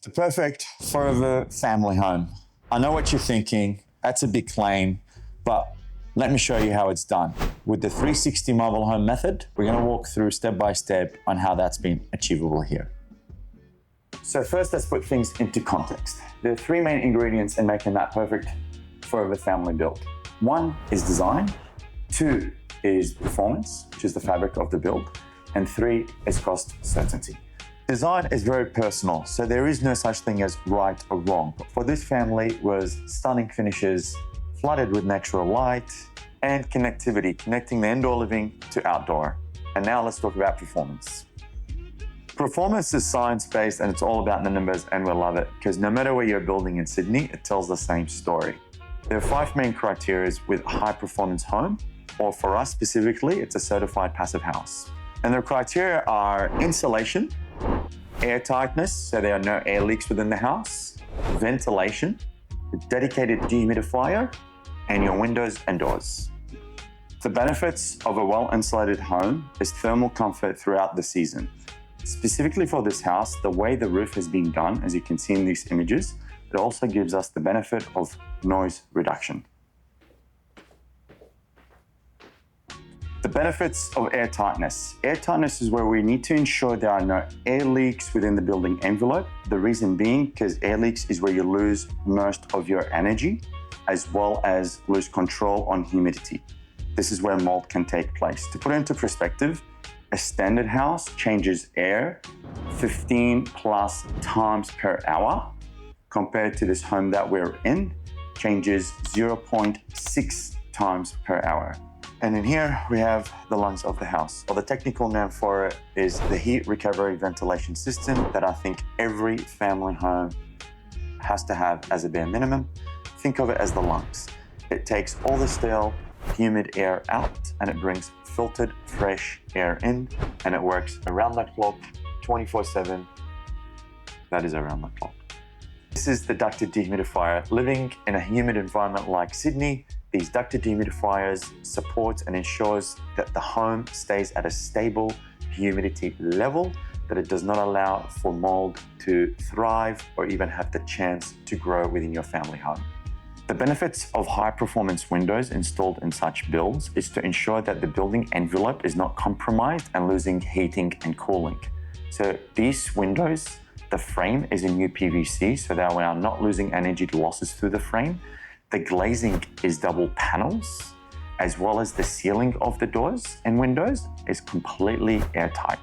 The perfect forever family home. I know what you're thinking. That's a big claim, but let me show you how it's done. With the 360 mobile home method, we're going to walk through step by step on how that's been achievable here. So first, let's put things into context. There are three main ingredients in making that perfect forever family build. One is design, two is performance, which is the fabric of the build, and three is cost certainty. Design is very personal, so there is no such thing as right or wrong. But for this family, it was stunning finishes, flooded with natural light, and connectivity, connecting the indoor living to outdoor. And now let's talk about performance. Performance is science-based and it's all about the numbers, and we love it because no matter where you're building in Sydney, it tells the same story. There are five main criteria with a high-performance home, or for us specifically, it's a certified passive house. And the criteria are insulation, airtightness, so there are no air leaks within the house, ventilation, a dedicated dehumidifier, and your windows and doors. The benefits of a well-insulated home is thermal comfort throughout the season. Specifically for this house, the way the roof has been done, as you can see in these images, it also gives us the benefit of noise reduction. The benefits of airtightness. Airtightness is where we need to ensure there are no air leaks within the building envelope. The reason being because air leaks is where you lose most of your energy, as well as lose control on humidity. This is where mold can take place. To put it into perspective, a standard house changes air 15 plus times per hour, compared to this home that we're in, changes 0.6 times per hour. And in here, we have the lungs of the house. Well, the technical name for it is the heat recovery ventilation system that I think every family home has to have as a bare minimum. Think of it as the lungs. It takes all the stale, humid air out and it brings filtered, fresh air in, and it works around the clock, 24/7. That is around the clock. This is the ducted dehumidifier. Living in a humid environment like Sydney, these ducted dehumidifiers support and ensures that the home stays at a stable humidity level, that it does not allow for mold to thrive or even have the chance to grow within your family home. The benefits of high-performance windows installed in such builds is to ensure that the building envelope is not compromised and losing heating and cooling. So these windows, the frame is in UPVC, so that we are not losing energy losses through the frame. The glazing is double panels, as well as the sealing of the doors and windows is completely airtight.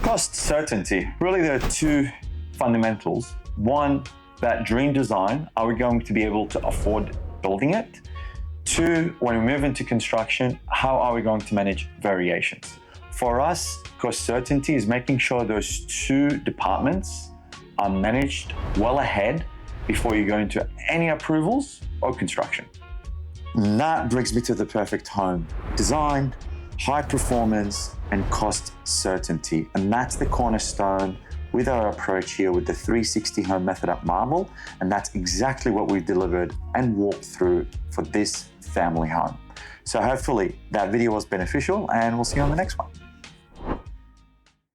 Cost certainty. Really, there are two fundamentals. One, that dream design, are we going to be able to afford building it? Two, when we move into construction, how are we going to manage variations? For us, cost certainty is making sure those two departments are managed well ahead before you go into any approvals or construction. And that brings me to the perfect home. Design, high performance, and cost certainty. And that's the cornerstone with our approach here with the 360 home method at Marvel. And that's exactly what we've delivered and walked through for this family home. So hopefully that video was beneficial, and we'll see you on the next one.